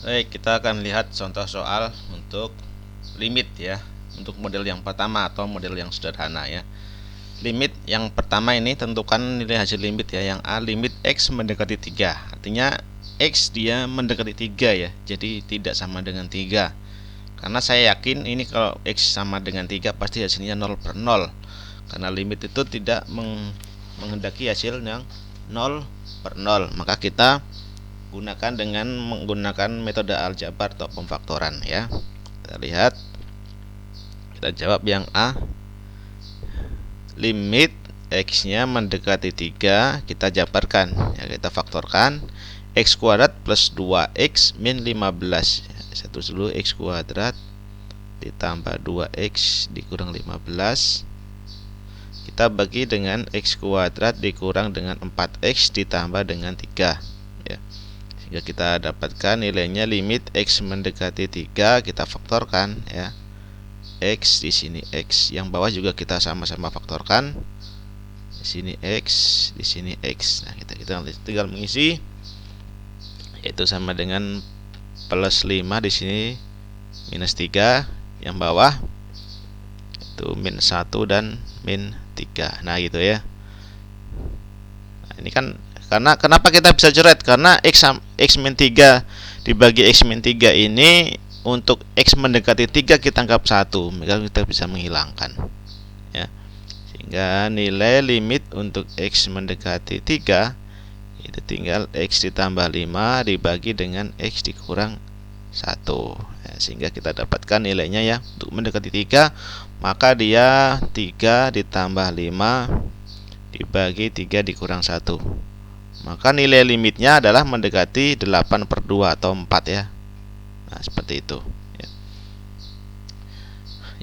Baik, kita akan lihat contoh soal untuk limit ya. Untuk model yang pertama atau model yang sederhana ya. Limit yang pertama ini tentukan nilai hasil limit ya. Yang A, limit X mendekati 3. Artinya X dia mendekati 3 ya. Jadi tidak sama dengan 3. Karena saya yakin ini kalau X sama dengan 3 pasti hasilnya 0/0. Karena limit itu tidak menghendaki hasil yang 0/0. Maka kita gunakan dengan menggunakan metode aljabar atau pemfaktoran ya. Kita lihat, kita jawab yang A. Limit X-nya mendekati 3 kita jabarkan ya, kita faktorkan. X kuadrat plus 2X min 15. Satu dulu, X kuadrat ditambah 2X dikurang 15 kita bagi dengan X kuadrat dikurang dengan 4X ditambah dengan 3 ya. Sehingga kita dapatkan nilainya limit X mendekati 3 kita faktorkan ya. X di sini X, yang bawah juga kita sama-sama faktorkan. Di sini X, di sini X. Nah, kita tinggal mengisi, yaitu sama dengan plus 5 di sini minus 3, yang bawah itu min 1 dan min 3. Nah, gitu ya. Nah, ini kan karena kenapa kita bisa coret? Karena X min 3 dibagi X min 3 ini untuk X mendekati 3 kita anggap 1, maka kita bisa menghilangkan ya. Sehingga nilai limit untuk X mendekati 3 itu tinggal X ditambah 5 dibagi dengan X dikurang 1 ya, sehingga kita dapatkan nilainya ya. Untuk mendekati 3 maka dia 3 ditambah 5 dibagi 3 dikurang 1, maka nilai limitnya adalah mendekati 8/2 atau 4 ya. Nah, seperti itu ya.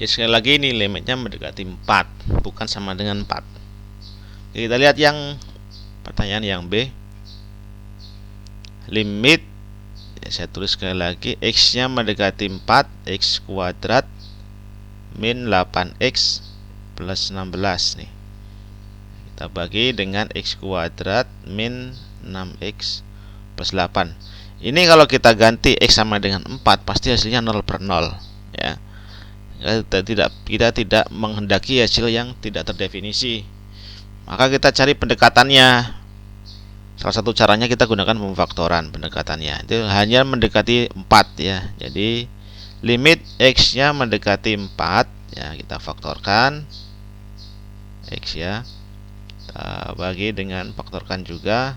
Ya, sekali lagi ini limitnya mendekati 4, bukan sama dengan 4. Kita lihat yang pertanyaan yang B. Limit ya, saya tulis sekali lagi, X-nya mendekati 4, X kuadrat min 8X plus 16 nih. Kita bagi dengan X kuadrat min 6X plus 8. Ini kalau kita ganti X sama dengan 4 pasti hasilnya 0/0 ya. Kita tidak menghendaki hasil yang tidak terdefinisi. Maka kita cari pendekatannya. Salah satu caranya kita gunakan pemfaktoran pendekatannya. Itu hanya mendekati 4 ya. Jadi limit X-nya mendekati 4 ya, kita faktorkan X ya. Kita bagi dengan faktorkan juga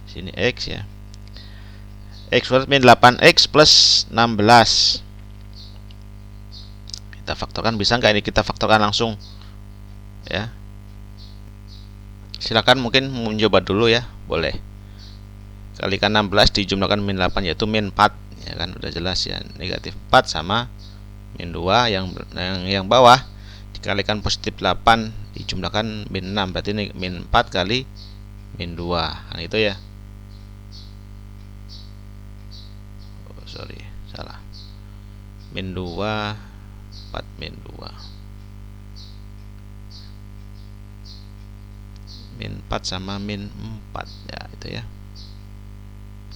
sini X ya. X kuadrat min 8X plus 16. Kita faktorkan, bisa nggak ini kita faktorkan langsung ya. Silakan mungkin mencoba dulu ya, boleh. Kalikan 16 dijumlahkan min 8 yaitu min 4 ya kan, udah jelas ya. Negatif 4 sama min 2, yang bawah dikalikan positif 8 dijumlahkan min 6, berarti ini min 4 kali min 2. Nah, itu ya. Oh, sorry, salah. Min 2, 4 min 2. Min 4 sama min 4 ya, itu ya.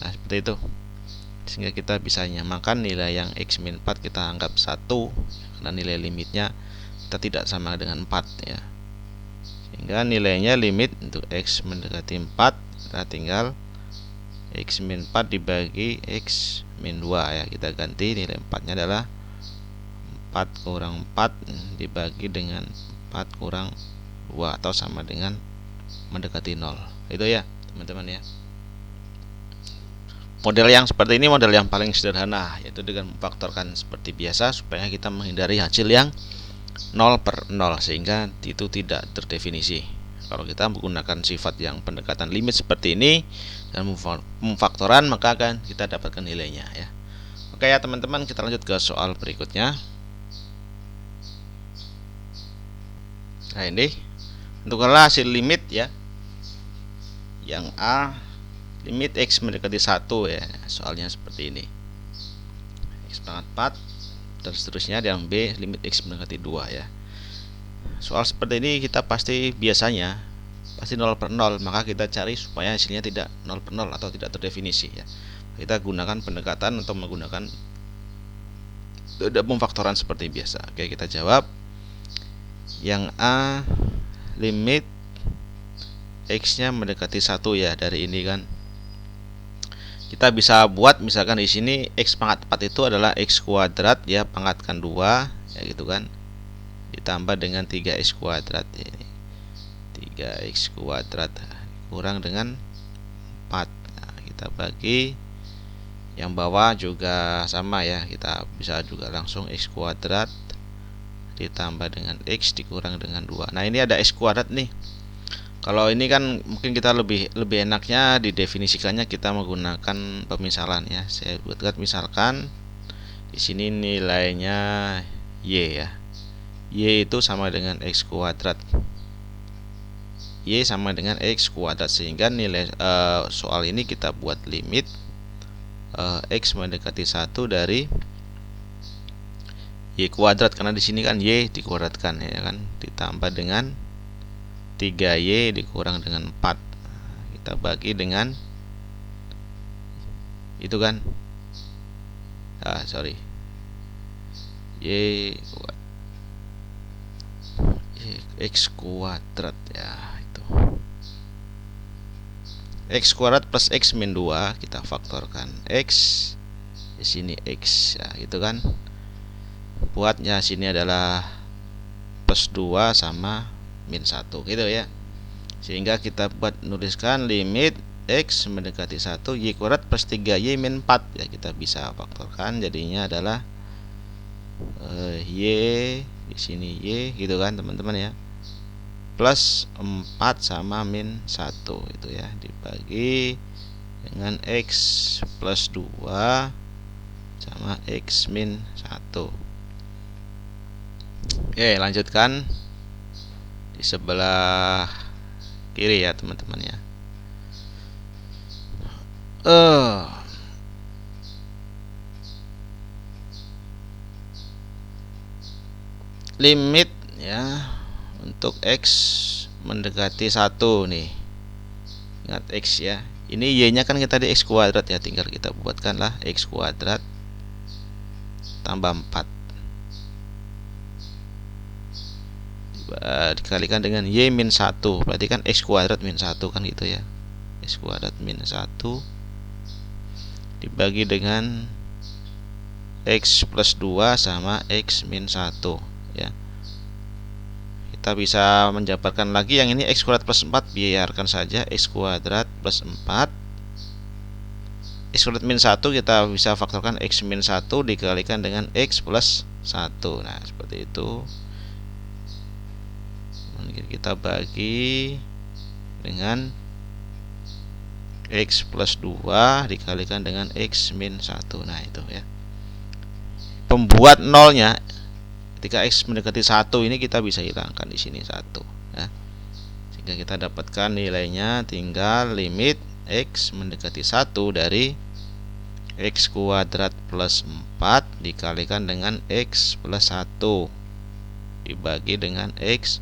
Nah, seperti itu. Sehingga kita bisa nyamakan nilai yang X min 4 kita anggap 1 karena nilai limitnya kita tidak sama dengan 4 ya. Sehingga nilainya limit untuk X mendekati 4 kita tinggal X min 4 dibagi X min 2 ya. Kita ganti nilai 4 nya adalah 4 kurang 4 dibagi dengan 4 kurang 2 atau sama dengan mendekati 0. Itu ya teman-teman ya. Model yang seperti ini model yang paling sederhana, yaitu dengan memfaktorkan seperti biasa supaya kita menghindari hasil yang 0/0 sehingga itu tidak terdefinisi. Kalau kita menggunakan sifat yang pendekatan limit seperti ini dan memfaktoran, maka akan kita dapatkan nilainya ya. Oke ya teman-teman, kita lanjut ke soal berikutnya. Nah, ini untuk hasil limit ya. Yang A, limit X mendekati 1 ya, soalnya seperti ini. X pangkat 4 dan seterusnya. Yang B, limit X mendekati 2 ya. Soal seperti ini kita pasti biasanya pasti 0/0, maka kita cari supaya hasilnya tidak 0/0 atau tidak terdefinisi ya. Kita gunakan pendekatan atau menggunakan pemfaktoran seperti biasa. Oke, kita jawab. Yang A, limit X-nya mendekati 1 ya, dari ini kan. Kita bisa buat misalkan di sini X pangkat 4 itu adalah X kuadrat ya, pangkatkan 2 ya gitu kan. Ditambah dengan 3X kuadrat ini. 3X kuadrat kurang dengan 4. Nah, kita bagi yang bawah juga sama ya, kita bisa juga langsung X kuadrat ditambah dengan X dikurang dengan 2. Nah, ini ada X kuadrat nih. Kalau ini kan mungkin kita lebih enaknya didefinisikannya kita menggunakan pemisalan ya. Saya buatkan misalkan di sini nilainya Y ya. Y itu sama dengan X kuadrat. Y sama dengan X kuadrat, sehingga nilai soal ini kita buat limit X mendekati 1 dari Y kuadrat, karena di sini kan Y dikuadratkan ya kan, ditambah dengan 3Y dikurang dengan 4. Kita bagi dengan itu kan. Y X kuadrat ya, itu. X kuadrat plus X min 2 kita faktorkan X, di sini X ya, gitu kan. Buatnya sini adalah plus 2 sama min 1 gitu ya. Sehingga kita buat nuliskan limit X mendekati 1 Y kuadrat plus 3Y min 4 ya, kita bisa faktorkan jadinya adalah Y, di sini Y gitu kan teman-teman ya, plus 4 sama min 1 itu ya, dibagi dengan X plus 2 sama X min 1. Oke, lanjutkan di sebelah kiri ya teman-teman ya. Limit ya untuk X mendekati 1 nih. Ingat X ya. Ini Y-nya kan kita di X kuadrat ya, tinggal kita buatkanlah X kuadrat tambah 4 dikalikan dengan Y min 1, berarti kan X kuadrat min 1 kan gitu ya. X kuadrat min 1 dibagi dengan X plus 2 sama X min 1 ya. Kita bisa menjabarkan lagi yang ini X kuadrat plus 4, biarkan saja X kuadrat plus 4. X kuadrat min 1 kita bisa faktorkan X min 1 dikalikan dengan X plus 1. Nah, seperti itu. Kita bagi dengan X plus 2 dikalikan dengan X min 1. Nah, itu ya. Pembuat nolnya ketika X mendekati 1 ini kita bisa hilangkan di sini 1 ya. Sehingga kita dapatkan nilainya tinggal limit X mendekati 1 dari X kuadrat plus 4 dikalikan dengan X plus 1 dibagi dengan X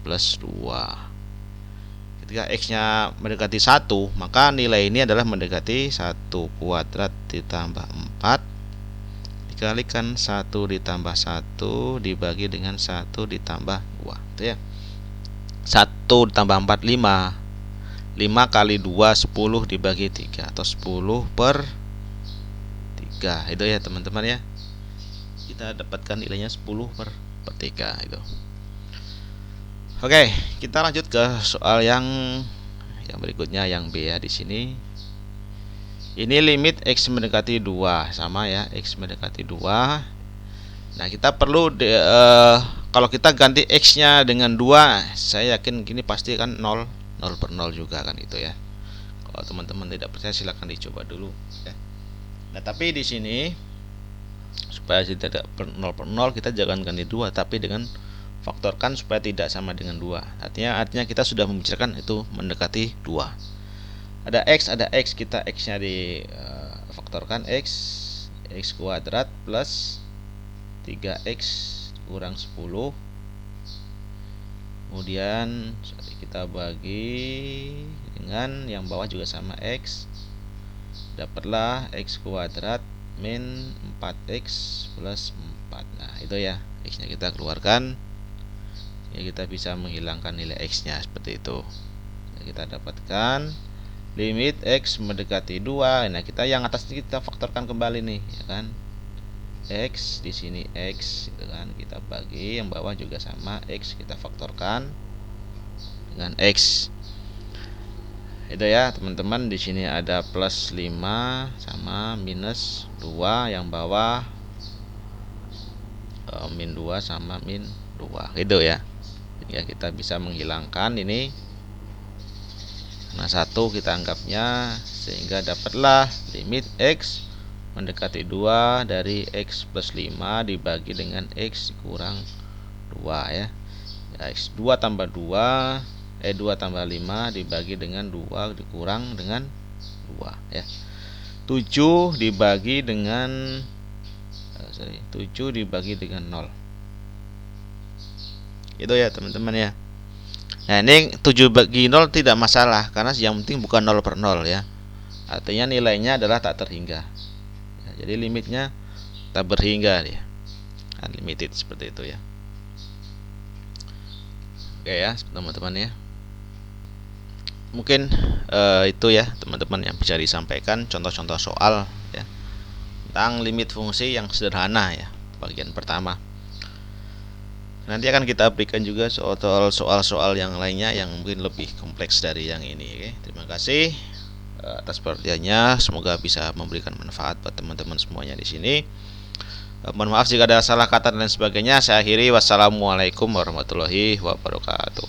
plus 2. Ketika X-nya mendekati 1, maka nilai ini adalah mendekati 1 kuadrat ditambah 4 dikalikan 1 ditambah 1 dibagi dengan 1 ditambah 2 itu ya. 1 ditambah 4 5. 5 kali 2 10 dibagi 3 atau 10 per 3 itu ya teman-teman ya. Kita dapatkan nilainya 10 per 3 itu. Oke, kita lanjut ke soal yang berikutnya, yang B ya di sini. Ini limit X mendekati 2 sama ya, X mendekati 2. Nah, kita perlu kalau kita ganti X-nya dengan 2, saya yakin gini pasti kan 0 per 0 juga kan itu ya. Kalau teman-teman tidak percaya silahkan dicoba dulu ya. Nah, tapi di sini supaya tidak 0 per 0 kita jangan ganti 2 tapi dengan faktorkan supaya tidak sama dengan 2. Artinya kita sudah membicarakan itu mendekati 2. Ada X, kita X-nya di faktorkan X kuadrat plus 3X kurang 10. Kemudian kita bagi dengan yang bawah juga sama X dapatlah x kuadrat min 4x plus 4. Nah itu ya, x nya kita keluarkan ya, kita bisa menghilangkan nilai x nya seperti itu ya, kita dapatkan limit x mendekati 2. Nah kita yang atas ini kita faktorkan kembali nih ya kan, x di sini x gitu kan, kita bagi yang bawah juga sama, x kita faktorkan dengan x. Itu ya teman-teman, di sini ada plus 5 sama minus 2, yang bawah min 2 sama min 2 gitu ya. Sehingga kita bisa menghilangkan ini, nah 1 kita anggapnya, sehingga dapatlah limit x mendekati 2 dari x plus 5 dibagi dengan x kurang 2 ya. X 2 tambah 2 2 tambah 5 dibagi dengan 2 dikurang dengan 2 ya. 7 dibagi dengan 7 dibagi dengan 0. Itu ya teman-teman ya. Nah ini 7 bagi 0 tidak masalah, karena yang penting bukan 0 per 0 ya. Artinya nilainya adalah tak terhingga ya, jadi limitnya tak berhingga dia, unlimited seperti itu ya. Oke ya teman-teman ya, mungkin itu ya teman-teman yang bisa disampaikan contoh-contoh soal ya tentang limit fungsi yang sederhana ya, bagian pertama. Nanti akan kita berikan juga soal-soal yang lainnya yang mungkin lebih kompleks dari yang ini. Oke, terima kasih atas perhatiannya, semoga bisa memberikan manfaat buat teman-teman semuanya di sini. Mohon maaf jika ada salah kata dan lain sebagainya. Saya akhiri, wassalamualaikum warahmatullahi wabarakatuh.